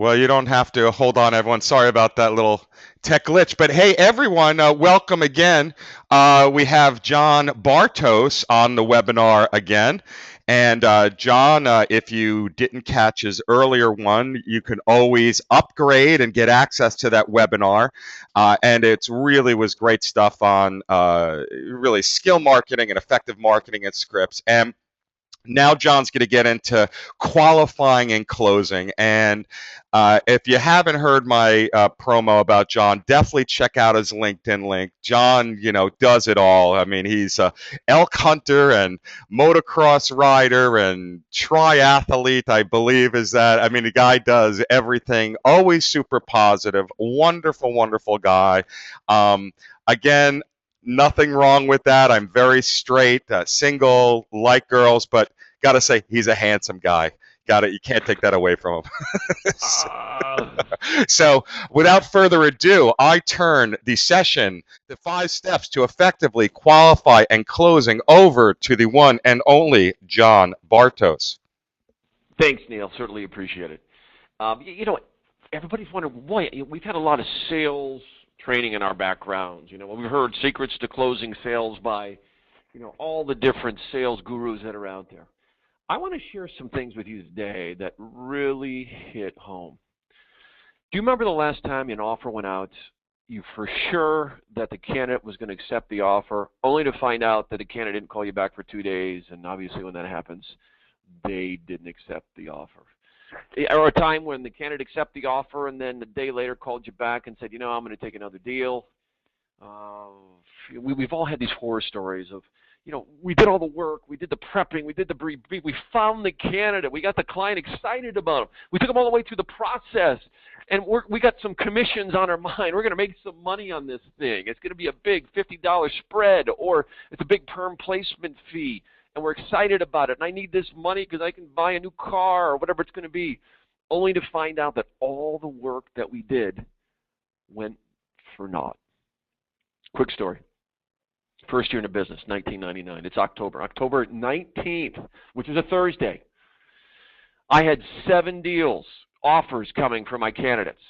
Well, you don't have to. Hold on, everyone. Sorry about that little tech glitch. But hey, everyone, welcome again. We have John Bartos on the webinar again. And John, if you didn't catch his earlier one, you can always upgrade and get access to that webinar. And it really was great stuff on really skill marketing and effective marketing and scripts. And now John's going to get into qualifying and closing. And if you haven't heard my promo about John, definitely check out his LinkedIn link. John, does it all. I mean, he's a elk hunter and motocross rider and triathlete, I believe is that. I mean, the guy does everything. Always super positive. Wonderful, wonderful guy. Again, nothing wrong with that. I'm very straight, single, like girls, but gotta say he's a handsome guy. Got it. You can't take that away from him. So, without further ado, I turn the session, the 5 steps to effectively qualify and closing, over to the one and only John Bartos. Thanks, Neil. Certainly appreciate it. Everybody's wondering, boy, we've had a lot of sales training in our backgrounds. We've heard secrets to closing sales by, all the different sales gurus that are out there. I want to share some things with you today that really hit home. Do you remember the last time an offer went out, you for sure that the candidate was going to accept the offer, only to find out that the candidate didn't call you back for 2 days, and obviously when that happens, they didn't accept the offer? Or a time when the candidate accepted the offer and then a day later called you back and said, I'm going to take another deal. We've all had these horror stories of, we did all the work, we did the prepping, we did the brief, we found the candidate, we got the client excited about him, we took them all the way through the process, and we got some commissions on our mind. We're going to make some money on this thing. It's going to be a big $50 spread, or it's a big perm placement fee, and we're excited about it, and I need this money because I can buy a new car or whatever it's going to be, only to find out that all the work that we did went for naught. Quick story. First year in the business, 1999. It's October 19th, which is a Thursday. I had 7 deals, offers coming from my candidates.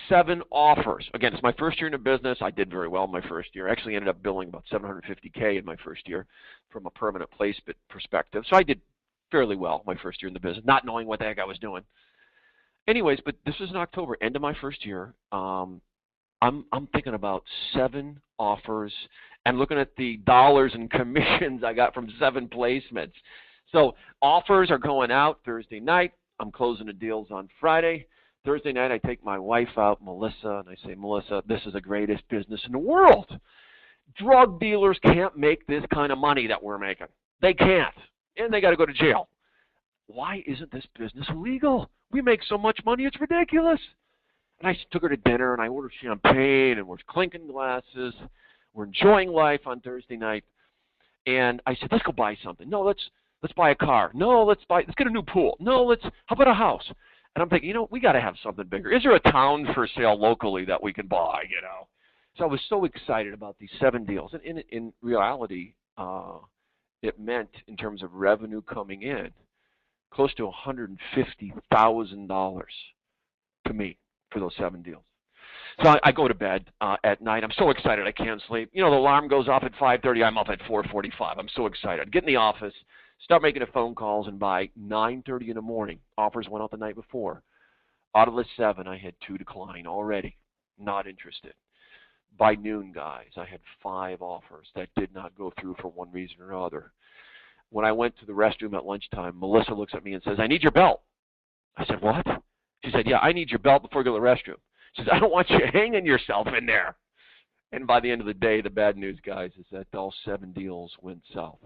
7 offers. Again, it's my first year in the business. I did very well in my first year. Actually ended up billing about $750K in my first year from a permanent placement perspective. So I did fairly well my first year in the business, not knowing what the heck I was doing. Anyways, but this was in October, end of my first year. I'm thinking about 7 offers and looking at the dollars and commissions I got from 7 placements. So offers are going out Thursday night. I'm closing the deals on Friday. Thursday night, I take my wife out, Melissa, and I say, Melissa, this is the greatest business in the world. Drug dealers can't make this kind of money that we're making. They can't, and they got to go to jail. Why isn't this business legal? We make so much money, it's ridiculous. And I took her to dinner, and I ordered champagne, and we're clinking glasses. We're enjoying life on Thursday night. And I said, let's go buy something. No, let's buy a car. No, let's get a new pool. No, how about a house? And I'm thinking, we got to have something bigger. Is there a town for sale locally that we can buy, So I was so excited about these 7 deals. And in reality, it meant, in terms of revenue coming in, close to $150,000 to me for those 7 deals. So I go to bed at night. I'm so excited I can't sleep. The alarm goes off at 5:30. I'm up at 4:45. I'm so excited. I get in the office, start making the phone calls, and by 9:30 in the morning, offers went out the night before. Out of the 7, I had 2 decline already. Not interested. By noon, guys, I had 5 offers that did not go through for one reason or another. When I went to the restroom at lunchtime, Melissa looks at me and says, I need your belt. I said, what? She said, yeah, I need your belt before you go to the restroom. She said, I don't want you hanging yourself in there. And by the end of the day, the bad news, guys, is that all 7 deals went south.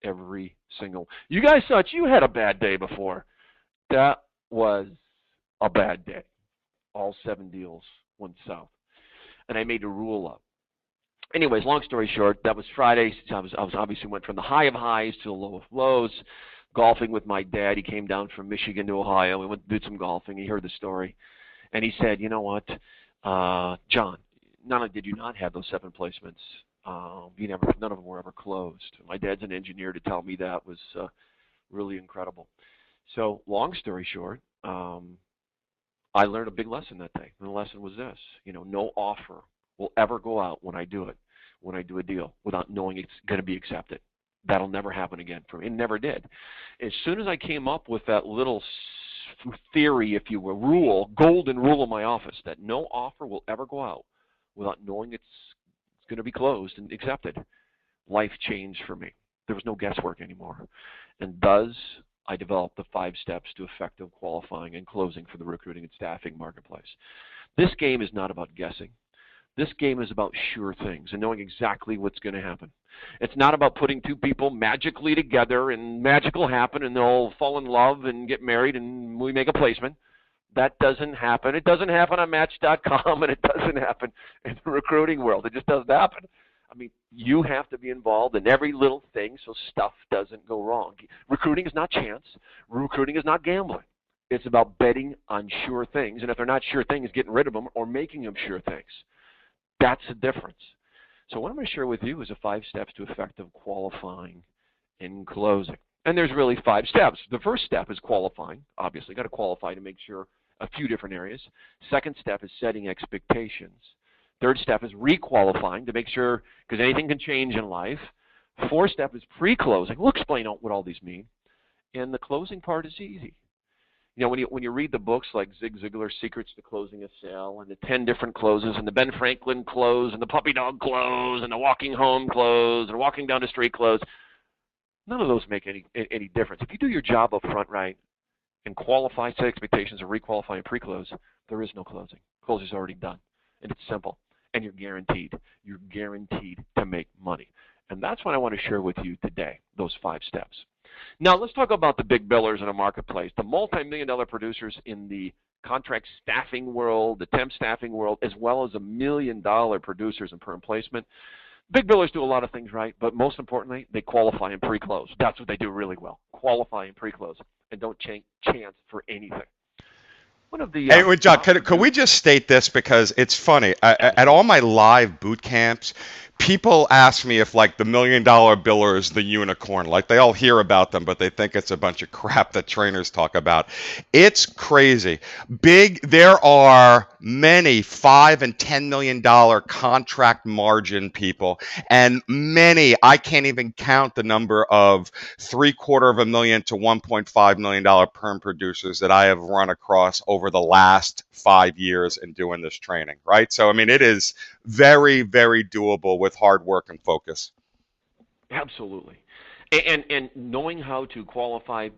Every single. You guys thought you had a bad day before. That was a bad day. All 7 deals went south. And I made a rule up. Anyways, long story short, that was Friday. I was obviously went from the high of highs to the low of lows. Golfing with my dad. He came down from Michigan to Ohio. We went did some golfing. He heard the story. And he said, you know what, John, not only did you not have those 7 placements, none of them were ever closed. My dad's an engineer. To tell me that was really incredible. So long story short, I learned a big lesson that day. And the lesson was this, no offer will ever go out when I do it, when I do a deal, without knowing it's going to be accepted. That'll never happen again for me. It never did. As soon as I came up with that little theory, if you will, golden rule in my office, that no offer will ever go out without knowing it's going to be closed and accepted, life changed for me. There was no guesswork anymore. And thus, I developed the 5 steps to effective qualifying and closing for the recruiting and staffing marketplace. This game is not about guessing. This game is about sure things and knowing exactly what's going to happen. It's not about putting 2 people magically together and magic will happen and they'll fall in love and get married and we make a placement. That doesn't happen. It doesn't happen on Match.com and it doesn't happen in the recruiting world. It just doesn't happen. I mean, you have to be involved in every little thing so stuff doesn't go wrong. Recruiting is not chance. Recruiting is not gambling. It's about betting on sure things, and if they're not sure things, getting rid of them or making them sure things. That's the difference. So what I'm going to share with you is the 5 steps to effective qualifying and closing. And there's really 5 steps. The first step is qualifying. Obviously, you've got to qualify to make sure a few different areas. Second step is setting expectations. Third step is requalifying to make sure, because anything can change in life. Fourth step is pre-closing. We'll explain what all these mean. And the closing part is easy. When you read the books like Zig Ziglar's Secrets to Closing a Sale and the 10 different closes and the Ben Franklin close and the puppy dog close and the walking home close and walking down the street close, none of those make any difference. If you do your job up front right and qualify, set expectations, and requalify and pre-close, there is no closing. Closing's already done. And it's simple. And you're guaranteed. You're guaranteed to make money. And that's what I want to share with you today, those 5 steps. Now, let's talk about the big billers in the marketplace, the multi-million-dollar producers in the contract staffing world, the temp staffing world, as well as the million-dollar producers in perm placement. Big billers do a lot of things right, but most importantly, they qualify and pre-close. That's what they do really well, qualify and pre-close, and don't chance for anything. One of the Hey, wait, John, could we just state this because it's funny. At all my live boot camps, people ask me if like the $1 million biller is the unicorn. Like they all hear about them, but they think it's a bunch of crap that trainers talk about. It's crazy. There are many $5 and $10 million contract margin people, and many, I can't even count the number of $750,000 to $1.5 million perm producers that I have run across over the last 5 years in doing this training, right? So, I mean, it is very, very doable with hard work and focus. Absolutely. And knowing how to qualify,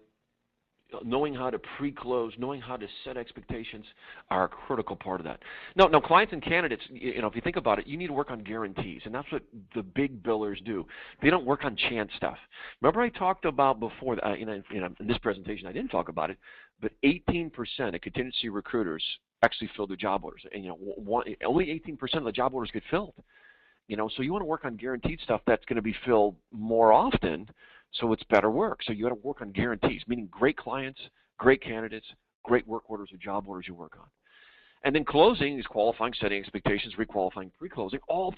knowing how to pre-close, knowing how to set expectations are a critical part of that. Now, clients and candidates, if you think about it, you need to work on guarantees, and that's what the big billers do. They don't work on chance stuff. Remember I talked about before, in this presentation I didn't talk about it, but 18% of contingency recruiters actually fill their job orders, and only 18% of the job orders get filled. So you want to work on guaranteed stuff that's going to be filled more often, so it's better work. So you got to work on guarantees, meaning great clients, great candidates, great work orders or job orders you work on. And then closing is qualifying, setting expectations, requalifying, pre-closing. All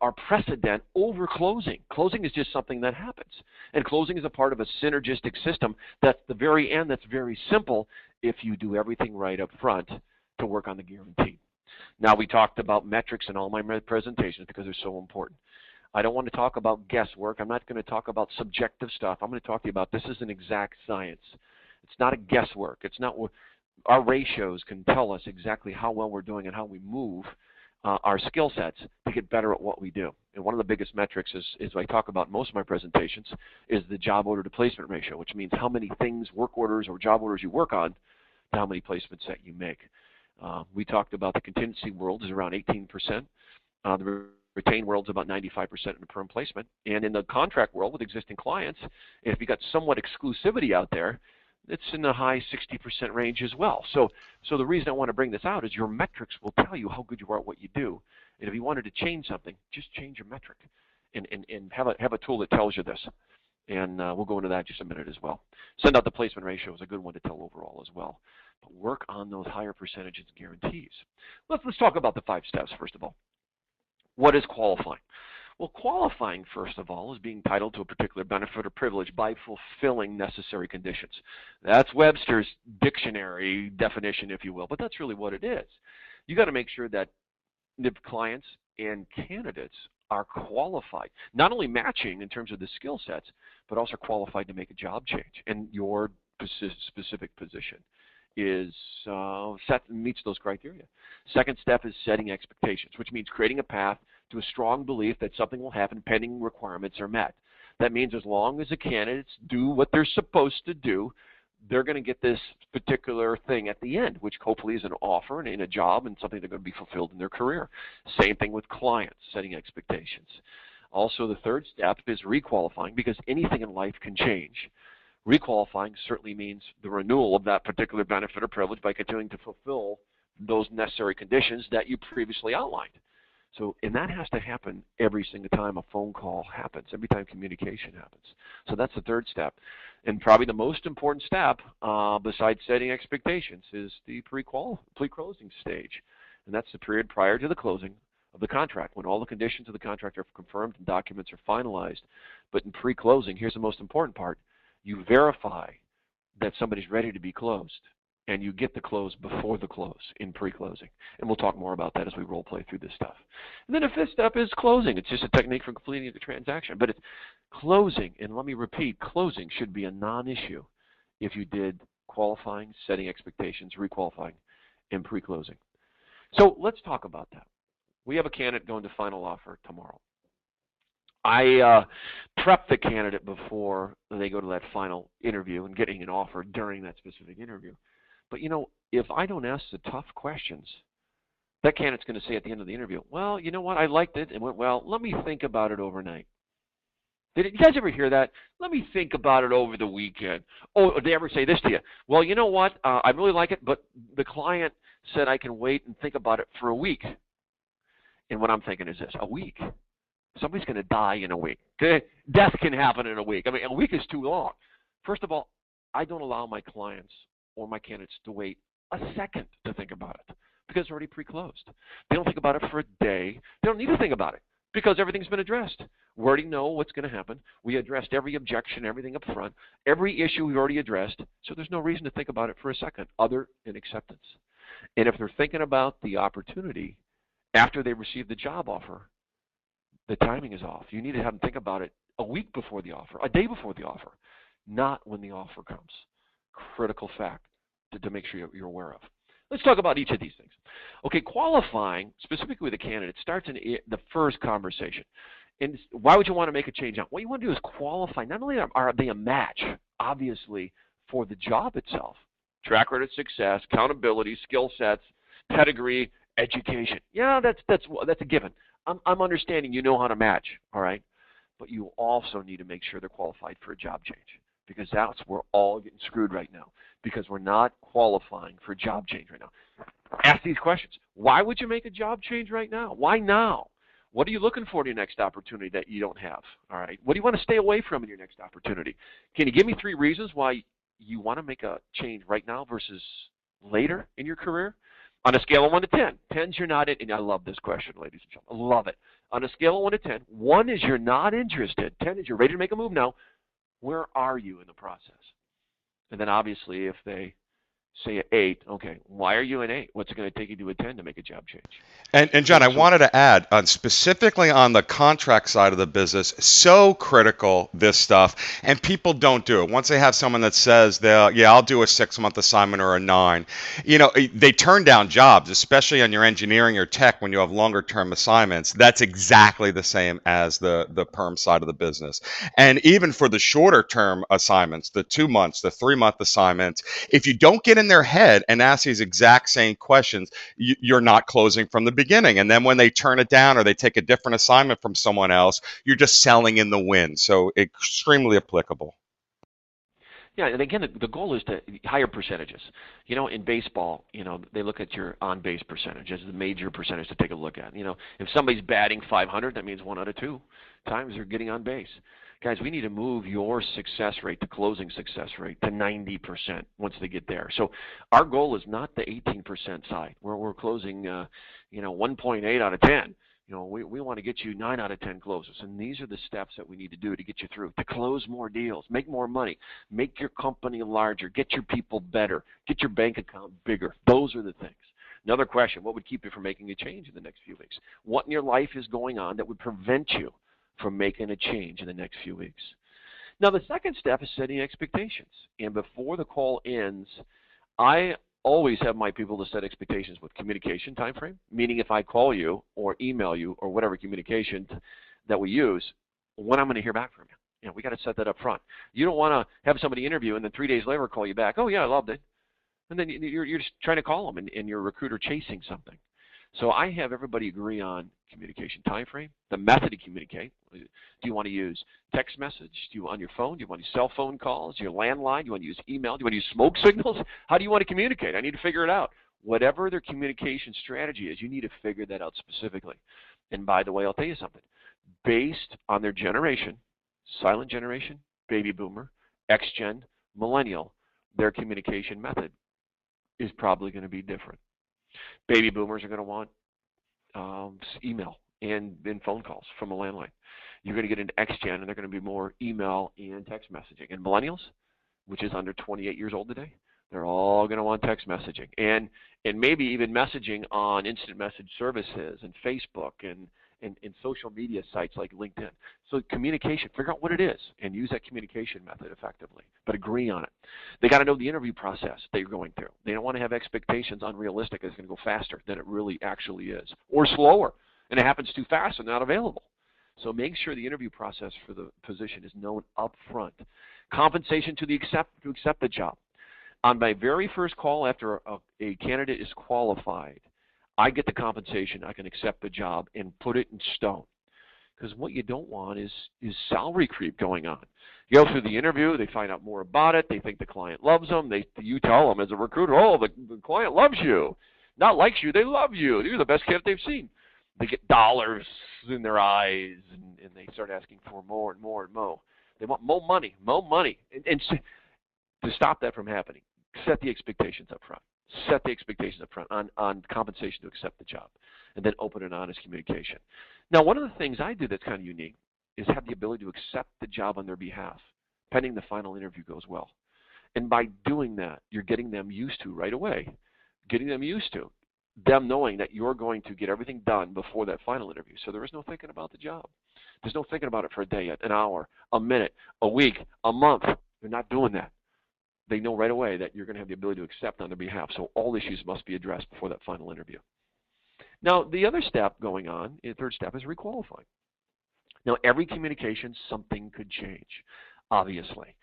are precedent over closing. Closing is just something that happens. And closing is a part of a synergistic system that's the very end, that's very simple if you do everything right up front to work on the guarantee. Now, we talked about metrics in all my presentations because they're so important. I don't want to talk about guesswork. I'm not going to talk about subjective stuff. I'm going to talk to you about this is an exact science. It's not a guesswork. It's not. Our ratios can tell us exactly how well we're doing and how we move our skill sets to get better at what we do. And one of the biggest metrics is I talk about in most of my presentations is the job order to placement ratio, which means how many things, work orders or job orders you work on to how many placements that you make. We talked about the contingency world is around 18%. The retained world is about 95% in the perm placement. And in the contract world with existing clients, if you got somewhat exclusivity out there, it's in the high 60% range as well. So the reason I want to bring this out is your metrics will tell you how good you are at what you do. And if you wanted to change something, just change your metric and have a tool that tells you this. And we'll go into that in just a minute as well. Send out the placement ratio is a good one to tell overall as well. But work on those higher percentages guarantees. Let's talk about the 5 steps first of all. What is qualifying? Well, qualifying, first of all, is being entitled to a particular benefit or privilege by fulfilling necessary conditions. That's Webster's dictionary definition, if you will, but that's really what it is. You got to make sure that the clients and candidates are qualified, not only matching in terms of the skill sets, but also qualified to make a job change. And your specific position is meets those criteria. Second step is setting expectations, which means creating a path to a strong belief that something will happen pending requirements are met. That means as long as the candidates do what they're supposed to do, they're going to get this particular thing at the end, which hopefully is an offer and a job and something they're going to be fulfilled in their career. Same thing with clients, setting expectations. Also, the third step is requalifying, because anything in life can change. Requalifying certainly means the renewal of that particular benefit or privilege by continuing to fulfill those necessary conditions that you previously outlined. So, and that has to happen every single time a phone call happens, every time communication happens. So that's the third step. And probably the most important step, besides setting expectations, is the pre-closing stage. And that's the period prior to the closing of the contract, when all the conditions of the contract are confirmed and documents are finalized. But in pre-closing, here's the most important part. You verify that somebody's ready to be closed, and you get the close before the close in pre-closing. And we'll talk more about that as we role play through this stuff. And then the fifth step is closing. It's just a technique for completing the transaction. But it's closing, and let me repeat, closing should be a non-issue if you did qualifying, setting expectations, requalifying, and pre-closing. So let's talk about that. We have a candidate going to final offer tomorrow. I prep the candidate before they go to that final interview and getting an offer during that specific interview. But, you know, if I don't ask the tough questions, that candidate's going to say at the end of the interview, well, you know what, I liked it. And went, well, let me think about it overnight. Did you guys ever hear that? Let me think about it over the weekend. Oh, did they ever say this to you? Well, you know what, I really like it, but the client said I can wait and think about it for a week. And what I'm thinking is this, a week? Somebody's going to die in a week. Okay? Death can happen in a week. I mean, a week is too long. First of all, I don't allow my clients or my candidates to wait a second to think about it, because it's already pre-closed. They don't think about it for a day. They don't need to think about it because everything's been addressed. We already know what's going to happen. We addressed every objection, everything up front. Every issue we've already addressed, so there's no reason to think about it for a second other than acceptance. And if they're thinking about the opportunity after they receive the job offer, the timing is off. You need to have them think about it a week before the offer, a day before the offer, not when the offer comes. Critical fact to make sure you're aware of. Let's talk about each of these things. Okay, qualifying, specifically with a candidate, starts in the first conversation. And why would you want to make a change on? What you want to do is qualify. Not only are they a match, obviously, for the job itself, track record of success, accountability, skill sets, pedigree, education. Yeah, that's a given. I'm understanding you know how to match, all right? But you also need to make sure they're qualified for a job change, because that's where we're all getting screwed right now, because we're not qualifying for a job change right now. Ask these questions. Why would you make a job change right now? Why now? What are you looking for in your next opportunity that you don't have, all right? What do you want to stay away from in your next opportunity? Can you give me 3 reasons why you want to make a change right now versus later in your career? On a scale of 1 to 10, 10's you're not in, and I love this question, ladies and gentlemen. I love it. On a scale of 1 to 10, 1 is you're not interested, 10 is you're ready to make a move now. Where are you in the process? And then obviously if they say an 8, okay, why are you an 8? What's it going to take you to a 10 to make a job change? And John, I wanted to add, specifically on the contract side of the business, so critical, this stuff, and people don't do it. Once they have someone that says, I'll do a 6-month assignment or a 9, they turn down jobs, especially on your engineering or tech when you have longer-term assignments. That's exactly the same as the perm side of the business. And even for the shorter-term assignments, the 2 months, the 3-month assignments, if you don't get in their head and ask these exact same questions, you're not closing from the beginning. And then when they turn it down or they take a different assignment from someone else, you're just selling in the wind. So extremely applicable. Yeah, and again, the goal is to higher percentages. In baseball, they look at your on-base percentage as the major percentage to take a look at. If somebody's batting 500, that means 1 out of 2 times they're getting on base. Guys, we need to move your success rate, the closing success rate, to 90% once they get there. So our goal is not the 18% side where we're closing, 1.8 out of 10. We want to get you 9 out of 10 closes. And these are the steps that we need to do to get you through, to close more deals, make more money, make your company larger, get your people better, get your bank account bigger. Those are the things. Another question, what would keep you from making a change in the next few weeks? What in your life is going on that would prevent you from making a change in the next few weeks? Now, the second step is setting expectations. And before the call ends, I always have my people to set expectations with communication time frame, meaning if I call you or email you or whatever communication that we use, when I'm going to hear back from you. We got to set that up front. You don't want to have somebody interview and then 3 days later call you back. Oh, yeah, I loved it. And then you're just trying to call them and you're a recruiter chasing something. So I have everybody agree on communication time frame, the method to communicate. Do you want to use text message? Do you on your phone? Do you want to use cell phone calls? Your landline? Do you want to use email? Do you want to use smoke signals? How do you want to communicate? I need to figure it out. Whatever their communication strategy is, you need to figure that out specifically. And by the way, I'll tell you something. Based on their generation, silent generation, baby boomer, X-gen, millennial, their communication method is probably going to be different. Baby boomers are going to want email and phone calls from a landline. You're going to get an X-gen, and they're going to be more email and text messaging. And millennials, which is under 28 years old today, they're all going to want text messaging. And maybe even messaging on instant message services and Facebook and social media sites like LinkedIn. So communication, figure out what it is and use that communication method effectively, but agree on it. They got to know the interview process that you're going through. They don't want to have expectations unrealistic that it's going to go faster than it really actually is, or slower, and it happens too fast and not available. So make sure the interview process for the position is known up front. Compensation to accept the job. On my very first call after a candidate is qualified, I get the compensation, I can accept the job, and put it in stone. Because what you don't want is salary creep going on. You go through the interview, they find out more about it, they think the client loves them, you tell them as a recruiter, oh, the client loves you. Not likes you, they love you. You're the best candidate they've seen. They get dollars in their eyes, and they start asking for more and more and more. They want more money, more money. And to stop that from happening, set the expectations up front. Set the expectations up front on compensation to accept the job, and then open and honest communication. Now, one of the things I do that's kind of unique is have the ability to accept the job on their behalf, pending the final interview goes well. And by doing that, you're getting them used to right away, getting them used to them knowing that you're going to get everything done before that final interview. So there is no thinking about the job. There's no thinking about it for a day, an hour, a minute, a week, a month. They're not doing that. They know right away that you're going to have the ability to accept on their behalf. So all issues must be addressed before that final interview. Now, the other step going on, the third step, is requalifying. Now, every communication, something could change, obviously.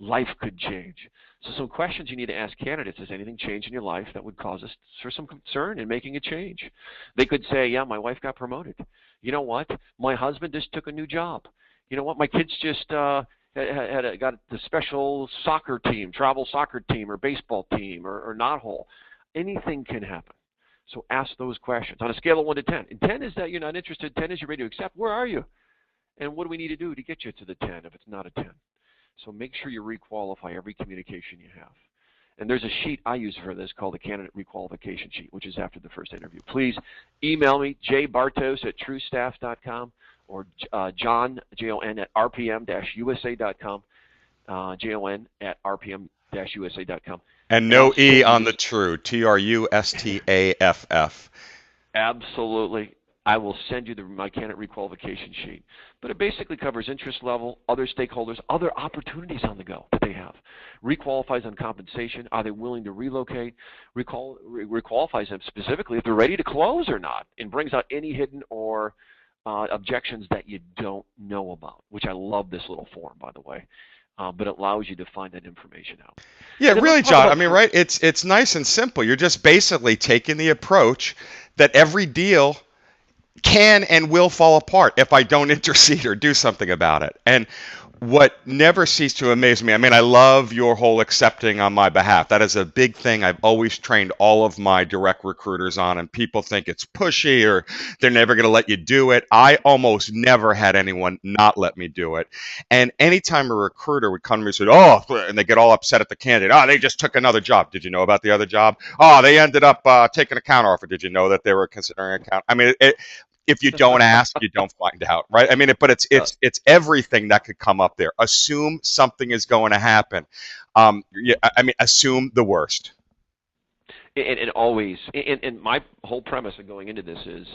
Life could change. So some questions you need to ask candidates: has anything changed in your life that would cause us for some concern in making a change? They could say, yeah, my wife got promoted. You know what? My husband just took a new job. You know what? My kids just got the special soccer team, travel soccer team, or baseball team, or knothole. Anything can happen. So ask those questions on a scale of 1 to 10. And 10 is that you're not interested. 10 is you're ready to accept. Where are you? And what do we need to do to get you to the 10 if it's not a 10? So make sure you requalify every communication you have. And there's a sheet I use for this called the Candidate Requalification Sheet, which is after the first interview. Please email me, jbartos@truestaff.com, or John, Jon, at rpm-usa.com, Jon at rpm-usa.com. And no E on the true, TRUSTAFF. Absolutely. I will send you my candidate requalification sheet. But it basically covers interest level, other stakeholders, other opportunities on the go that they have. Requalifies on compensation. Are they willing to relocate? Requalifies them specifically if they're ready to close or not, and brings out any hidden or objections that you don't know about, which I love this little form, by the way. But it allows you to find that information out. Yeah, really, John. I mean, right? It's nice and simple. You're just basically taking the approach that every deal can and will fall apart if I don't intercede or do something about it. And what never ceased to amaze me, I mean, I love your whole accepting on my behalf. That is a big thing I've always trained all of my direct recruiters on, and people think it's pushy or they're never going to let you do it. I almost never had anyone not let me do it. And anytime a recruiter would come to me and say, oh, and they get all upset at the candidate, oh, they just took another job. Did you know about the other job? Oh, they ended up taking a counteroffer. Did you know that they were considering a counter? I mean, If you don't ask, you don't find out, right? I mean, but Uh, it's everything that could come up there. Assume something is going to happen. Yeah, I mean, assume the worst. and always, and my whole premise of going into this is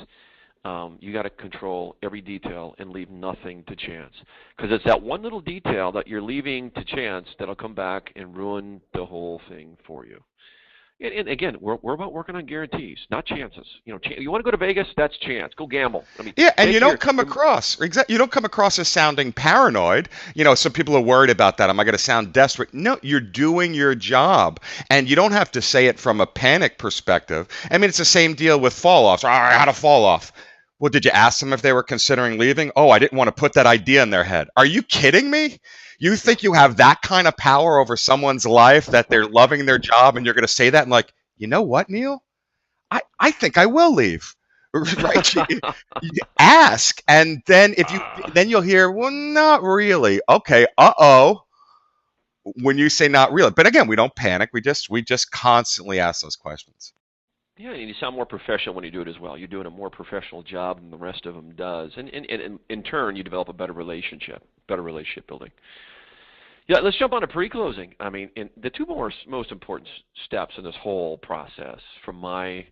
you got to control every detail and leave nothing to chance. Because it's that one little detail that you're leaving to chance that'll come back and ruin the whole thing for you. And again, we're about working on guarantees, not chances. You want to go to Vegas? That's chance. Go gamble. I mean, Yeah, and you take don't come your across you don't come across as sounding paranoid. Some people are worried about that. Am I going to sound desperate? No, you're doing your job, and you don't have to say it from a panic perspective. I mean, it's the same deal with fall offs. I had a fall off. Well, did you ask them if they were considering leaving? Oh, I didn't want to put that idea in their head. Are you kidding me? You think you have that kind of power over someone's life that they're loving their job, and you're going to say that and like, you know what, Neil? I think I will leave. Right? You ask, and then you'll hear, well, not really. Okay, when you say not really. But again, we don't panic. We just constantly ask those questions. Yeah, and you sound more professional when you do it as well. You're doing a more professional job than the rest of them does, and in turn, you develop a better relationship building. Yeah, let's jump on to pre-closing. I mean, the two most important steps in this whole process, from my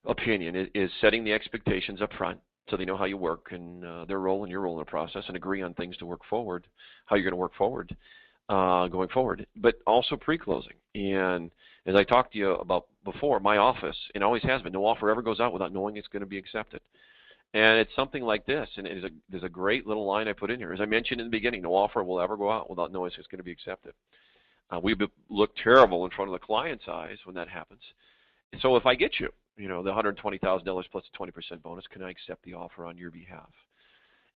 opinion, is setting the expectations up front so they know how you work and their role and your role in the process, and agree on things to work forward, how you're going to work forward, going forward, but also pre-closing. And as I talked to you about before, my office, and always has been, no offer ever goes out without knowing it's going to be accepted. And it's something like this, and there's a great little line I put in here. As I mentioned in the beginning, no offer will ever go out without knowing it's going to be accepted. We look terrible in front of the client's eyes when that happens. So if I get you, the $120,000 plus a 20% bonus, can I accept the offer on your behalf?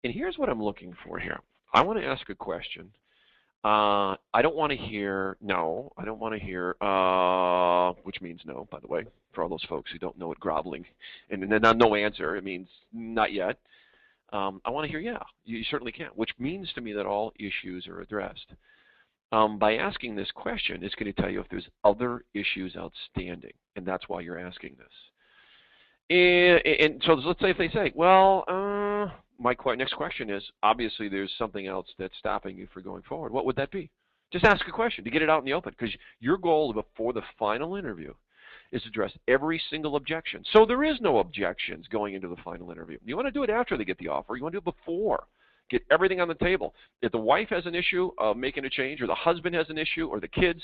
And here's what I'm looking for here. I want to ask a question. I don't want to hear no. I don't want to hear which means no, by the way, for all those folks who don't know what groveling and then no answer. It means not yet. I want to hear yeah. You certainly can, which means to me that all issues are addressed. By asking this question, it's going to tell you if there's other issues outstanding, and that's why you're asking this. And so let's say if they say, well, my next question is, obviously there's something else that's stopping you from going forward. What would that be? Just ask a question to get it out in the open, because your goal before the final interview is to address every single objection. So there is no objections going into the final interview. You want to do it after they get the offer. You want to do it before. Get everything on the table. If the wife has an issue of making a change, or the husband has an issue, or the kids,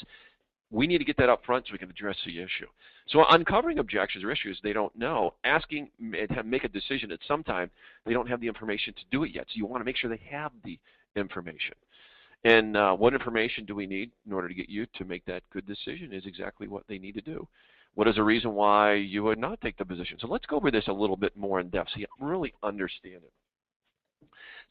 we need to get that up front so we can address the issue. So uncovering objections or issues they don't know, asking and make a decision at some time, they don't have the information to do it yet. So you want to make sure they have the information. And what information do we need in order to get you to make that good decision is exactly what they need to do. What is the reason why you would not take the position? So let's go over this a little bit more in depth so you really understand it.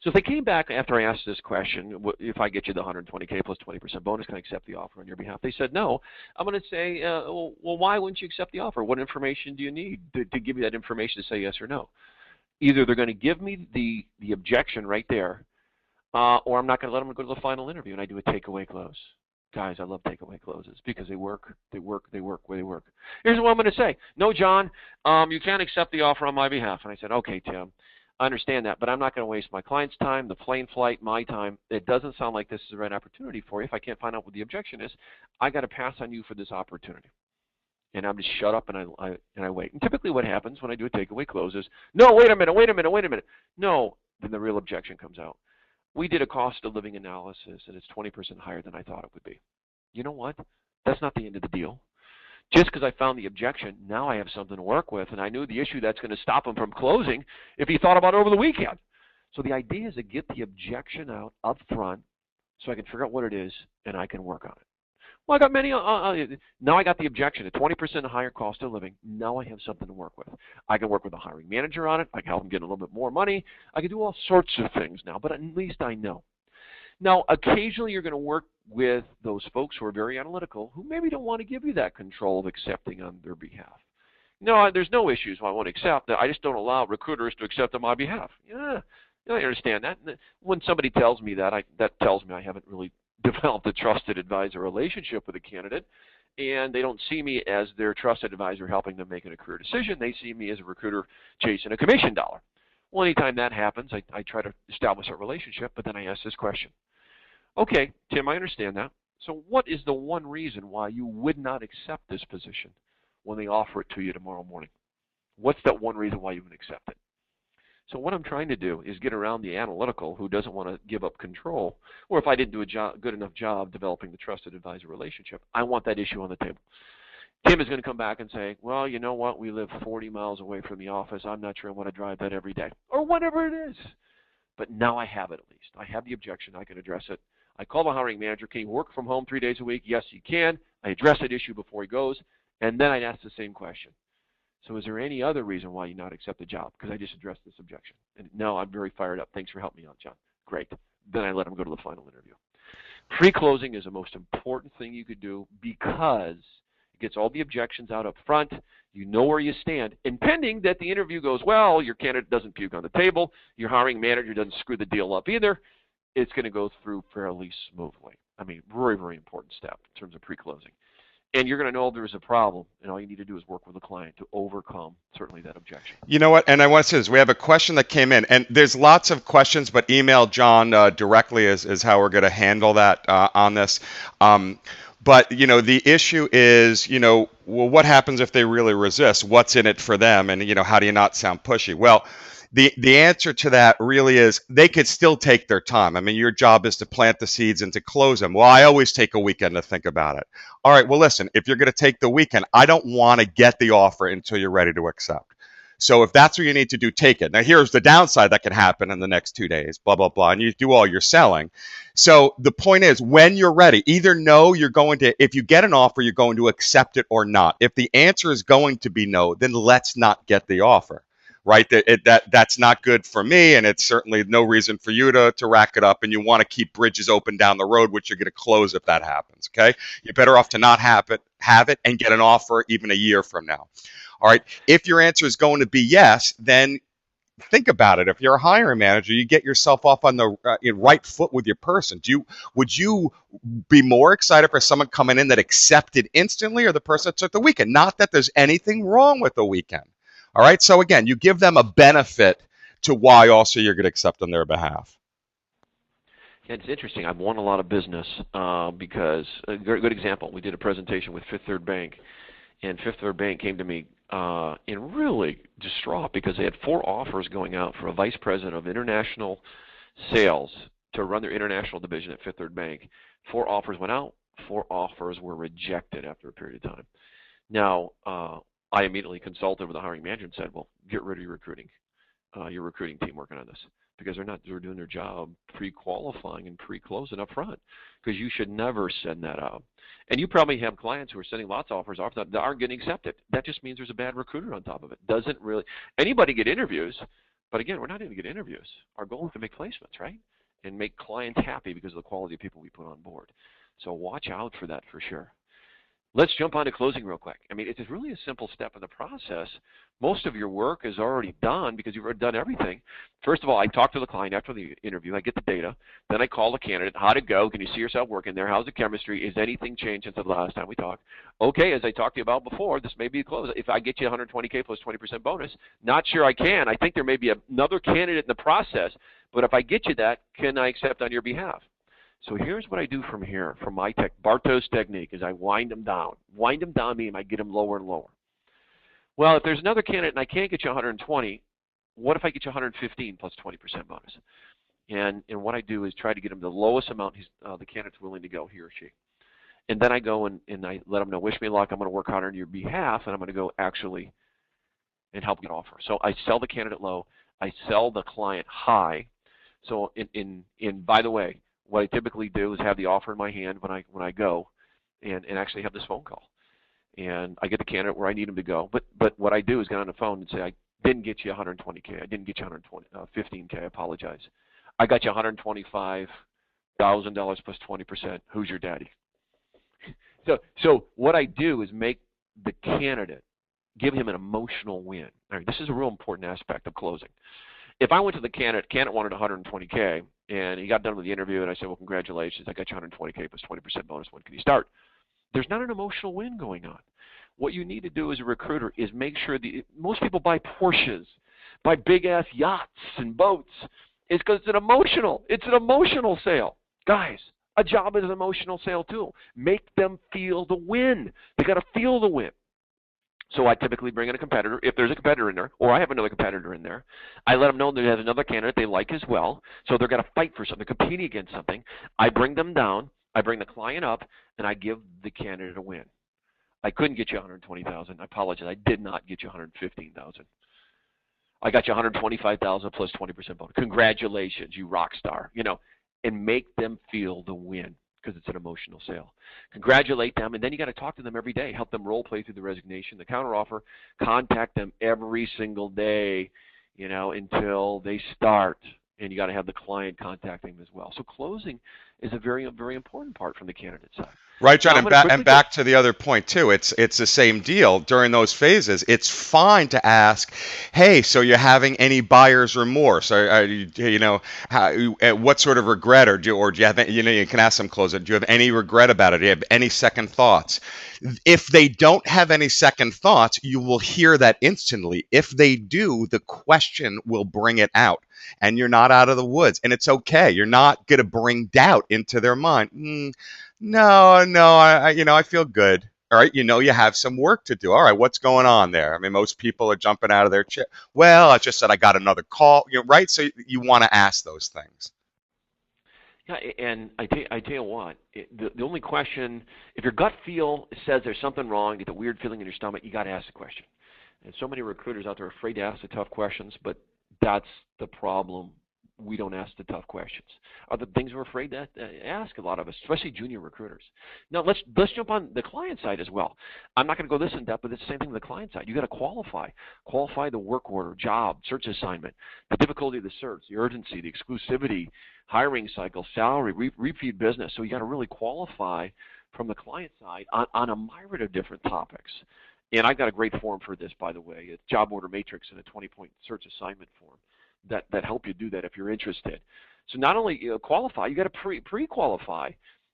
So if they came back after I asked this question, if I get you the 120K plus 20% bonus, can I accept the offer on your behalf? They said no. I'm going to say, well, why wouldn't you accept the offer? What information do you need to give you that information to say yes or no? Either they're going to give me the objection right there, or I'm not going to let them go to the final interview and I do a takeaway close. Guys, I love takeaway closes because they work where they work. Here's what I'm going to say. No, John, you can't accept the offer on my behalf. And I said, okay, Tim. I understand that, but I'm not going to waste my client's time, the plane flight, my time. It doesn't sound like this is the right opportunity for you. If I can't find out what the objection is, I got to pass on you for this opportunity. And I'm just shut up and I wait. And typically what happens when I do a takeaway close is, no, wait a minute. No, then the real objection comes out. We did a cost of living analysis and it's 20% higher than I thought it would be. You know what? That's not the end of the deal. Just because I found the objection, now I have something to work with, and I knew the issue that's going to stop him from closing if he thought about it over the weekend. So the idea is to get the objection out up front so I can figure out what it is and I can work on it. Well, I got many. Now I got the objection, a 20% higher cost of living. Now I have something to work with. I can work with a hiring manager on it. I can help him get a little bit more money. I can do all sorts of things now, but at least I know. Now, occasionally you're going to work with those folks who are very analytical who maybe don't want to give you that control of accepting on their behalf. No, there's no issues why I won't accept. I just don't allow recruiters to accept on my behalf. Yeah, I understand that. When somebody tells me that, that tells me I haven't really developed a trusted advisor relationship with a candidate. and they don't see me as their trusted advisor helping them make a career decision. They see me as a recruiter chasing a commission dollar. Well, anytime that happens, I try to establish a relationship, but then I ask this question. Okay, Tim, I understand that. So what is the one reason why you would not accept this position when they offer it to you tomorrow morning? What's that one reason why you would accept it? So what I'm trying to do is get around the analytical who doesn't want to give up control, or if I didn't do a good enough job developing the trusted advisor relationship, I want that issue on the table. Tim is going to come back and say, well, you know what, we live 40 miles away from the office. I'm not sure I want to drive that every day, or whatever it is. But now I have it at least. I have the objection. I can address it. I call the hiring manager. Can you work from home 3 days a week? Yes, you can. I address that issue before he goes, and then I'd ask the same question. So is there any other reason why you not accept the job? Because I just addressed this objection. And no, I'm very fired up. Thanks for helping me out, John. Great. Then I let him go to the final interview. Pre-closing is the most important thing you could do because it gets all the objections out up front. You know where you stand. And pending that the interview goes well, your candidate doesn't puke on the table, your hiring manager doesn't screw the deal up either, it's going to go through fairly smoothly. I mean, very, very important step in terms of pre-closing. And you're going to know there's a problem, and all you need to do is work with the client to overcome, certainly, that objection. You know what? And I want to say this. We have a question that came in, and there's lots of questions, but email John directly is how we're going to handle that on this. But, you know, the issue is, you know, well, what happens if they really resist? What's in it for them? And, you know, how do you not sound pushy? Well, the answer to that really is they could still take their time. I mean, your job is to plant the seeds and to close them. Well, I always take a weekend to think about it. All right, well, listen, if you're going to take the weekend, I don't want to get the offer until you're ready to accept. So if that's what you need to do, take it. Now, here's the downside that can happen in the next 2 days, blah, blah, blah, and you do all your selling. So the point is, when you're ready, either know you're going to, if you get an offer, you're going to accept it or not. If the answer is going to be no, then let's not get the offer. Right, that's not good for me, and it's certainly no reason for you to rack it up. And you want to keep bridges open down the road, which you're going to close if that happens. Okay, you're better off to not have it, and get an offer even a year from now. All right, if your answer is going to be yes, then think about it. If you're a hiring manager, you get yourself off on the right foot with your person. Would you be more excited for someone coming in that accepted instantly, or the person that took the weekend? Not that there's anything wrong with the weekend. All right. So again, you give them a benefit to why also you're going to accept on their behalf. Yeah, it's interesting. I've won a lot of business because a very good example. We did a presentation with Fifth Third Bank, and Fifth Third Bank came to me and really distraught because they had 4 offers going out for a vice president of international sales to run their international division at Fifth Third Bank. 4 offers went out. 4 offers were rejected after a period of time. Now, I immediately consulted with the hiring manager and said, well, get rid of your recruiting team working on this because they're doing their job pre-qualifying and pre-closing up front because you should never send that out. And you probably have clients who are sending lots of offers off that aren't getting accepted. That just means there's a bad recruiter on top of it. Doesn't really anybody get interviews, but again, we're not going to get interviews. Our goal is to make placements, right? And make clients happy because of the quality of people we put on board. So watch out for that for sure. Let's jump on to closing real quick. I mean, it's really a simple step in the process. Most of your work is already done because you've already done everything. First of all, I talk to the client after the interview. I get the data. Then I call the candidate. How'd it go? Can you see yourself working there? How's the chemistry? Is anything changed since the last time we talked? Okay, as I talked to you about before, this may be a close. If I get you 120K plus 20% bonus, not sure I can. I think there may be another candidate in the process. But if I get you that, can I accept on your behalf? So here's what I do from here, from my Bartos technique, is I wind them down. Wind them down means I get them lower and lower. Well, if there's another candidate and I can't get you 120, what if I get you 115 plus 20% bonus? And what I do is try to get him the lowest amount the candidate's willing to go, he or she. And then I go and I let them know, wish me luck, I'm going to work hard on your behalf, and I'm going to go actually and help get an offer. So I sell the candidate low. I sell the client high. So by the way, what I typically do is have the offer in my hand when I go and actually have this phone call. And I get the candidate where I need them to go. But what I do is get on the phone and say, I didn't get you 120K. I didn't get you 115K. I apologize. I got you $125,000 plus 20%. Who's your daddy? So what I do is make the candidate, give him an emotional win. All right, this is a real important aspect of closing. If I went to the candidate wanted 120K, and he got done with the interview, and I said, well, congratulations, I got you 120K plus 20% bonus. When can you start? there's not an emotional win going on. What you need to do as a recruiter is make sure most people buy Porsches, buy big-ass yachts and boats. It's because it's an emotional sale. Guys, a job is an emotional sale too. Make them feel the win. They got to feel the win. So I typically bring in a competitor. If there's a competitor in there, or I have another competitor in there, I let them know that there's another candidate they like as well. So they're going to fight for something, competing against something. I bring them down. I bring the client up, and I give the candidate a win. I couldn't get you 120,000. I apologize. I did not get you 115,000. I got you 125,000 plus 20% bonus. Congratulations, you rock star. And make them feel the win, because it's an emotional sale. Congratulate them, and then you got to talk to them every day. Help them role play through the resignation, the counteroffer. Contact them every single day, until they start. And you got to have the client contacting them as well. So closing is a very, very important part from the candidate side. Right, John, Now, and back to the other point too. It's the same deal during those phases. It's fine to ask, "Hey, so you're having any buyer's remorse? Are you what sort of regret, or do you have you can ask them closer. Do you have any regret about it? Do you have any second thoughts?" If they don't have any second thoughts, you will hear that instantly. If they do, the question will bring it out, and you're not out of the woods, and it's okay. You're not going to bring doubt into their mind. No, I feel good. All right, you have some work to do. All right, what's going on there? I mean, most people are jumping out of their chair. Well, I just said I got another call. Right? So you want to ask those things. Yeah, and I tell you what, the only question, if your gut feel says there's something wrong, you get a weird feeling in your stomach, you got to ask the question. And so many recruiters out there are afraid to ask the tough questions, but that's the problem. We don't ask the tough questions. Are the things we're afraid to ask, a lot of us, especially junior recruiters. Now let's jump on the client side as well. I'm not going to go this in depth, but it's the same thing on the client side. You got to qualify the work order, job, search assignment, the difficulty of the search, the urgency, the exclusivity, hiring cycle, salary, repeat business. So you got to really qualify from the client side on a myriad of different topics. And I've got a great form for this, by the way, a job order matrix and a 20-point search assignment form that help you do that if you're interested. So not only qualify, you got to pre-qualify.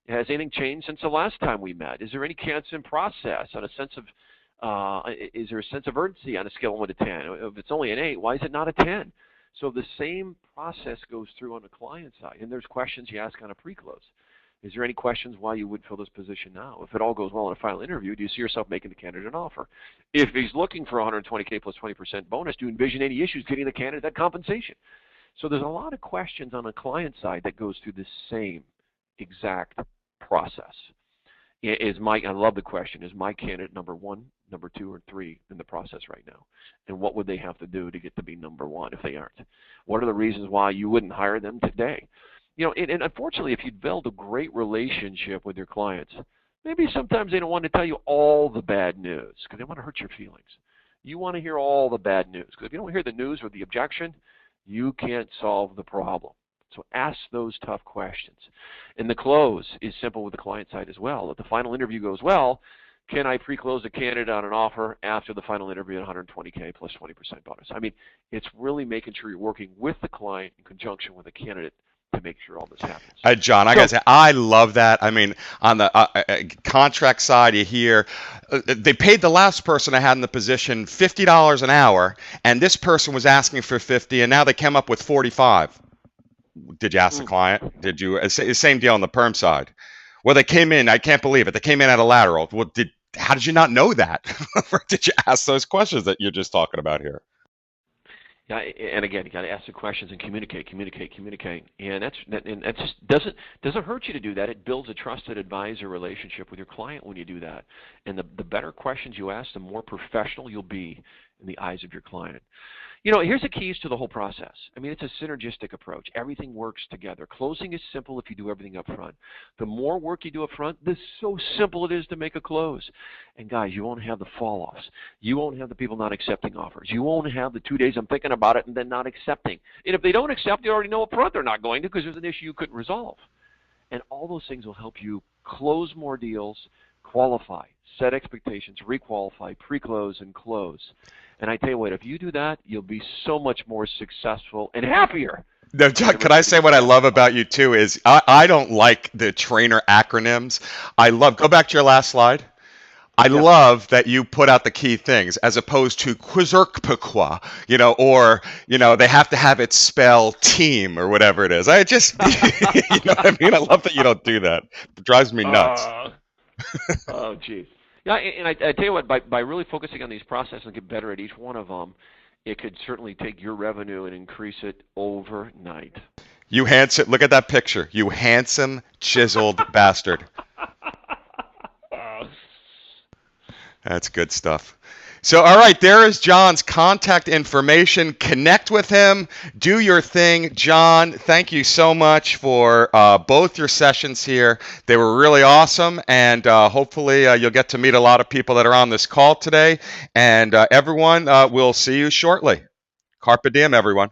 Has anything changed since the last time we met? Is there any cancer in process? On a sense of, is there a sense of urgency on a scale of 1 to 10? If it's only an 8, why is it not a 10? So the same process goes through on the client side, and there's questions you ask on a pre-close. Is there any questions why you would fill this position now? If it all goes well in a final interview, do you see yourself making the candidate an offer? If he's looking for 120K plus 20% bonus, do you envision any issues getting the candidate that compensation? So there's a lot of questions on the client side that goes through the same exact process. I love the question, is my candidate number 1, number 2, or 3 in the process right now? And what would they have to do to get to be number 1 if they aren't? What are the reasons why you wouldn't hire them today? And unfortunately, if you build a great relationship with your clients, maybe sometimes they don't want to tell you all the bad news because they want to hurt your feelings. You want to hear all the bad news, because if you don't hear the news or the objection, you can't solve the problem. So ask those tough questions. And the close is simple with the client side as well. If the final interview goes well, can I pre-close a candidate on an offer after the final interview at 120K plus 20% bonus? I mean, it's really making sure you're working with the client in conjunction with the candidate to make sure all this happens. John, I gotta say, I love that. I mean, on the contract side, you hear they paid the last person I had in the position $50 an hour, and this person was asking for 50, and now they came up with 45. Did you ask the client? Did you? Same deal on the perm side. Well, they came in. I can't believe it. They came in at a lateral. Well, how did you not know that? Or did you ask those questions that you're just talking about here? Yeah, and again, you got to ask the questions and communicate, and that just doesn't hurt you to do that. It builds a trusted advisor relationship with your client when you do that. And the better questions you ask, the more professional you'll be in the eyes of your client. Here's the keys to the whole process. I mean, it's a synergistic approach. Everything works together. Closing is simple if you do everything up front. The more work you do up front, the so simple it is to make a close. And guys, you won't have the fall-offs. You won't have the people not accepting offers. You won't have the 2 days I'm thinking about it and then not accepting. And if they don't accept, you already know up front they're not going to, because there's an issue you couldn't resolve. And all those things will help you close more deals, qualify, set expectations, requalify, pre-close, and close. And I tell you what, if you do that, you'll be so much more successful and happier No, than John, ever could I could say be what I love satisfied. about you too is I don't like the trainer acronyms. I love, go back to your last slide. I Yeah. love that you put out the key things as opposed to quizerkpaqua, or, they have to have it spell team or whatever it is. I just, you know what I mean? I love that you don't do that. It drives me nuts. uh, oh, geez. Yeah, and I tell you what, by really focusing on these processes and get better at each one of them, it could certainly take your revenue and increase it overnight. You handsome, look at that picture. You handsome, chiseled bastard. Uh, That's good stuff. So, all right, there is John's contact information. Connect with him. Do your thing. John, thank you so much for both your sessions here. They were really awesome, and hopefully you'll get to meet a lot of people that are on this call today. And everyone, we'll see you shortly. Carpe diem, everyone.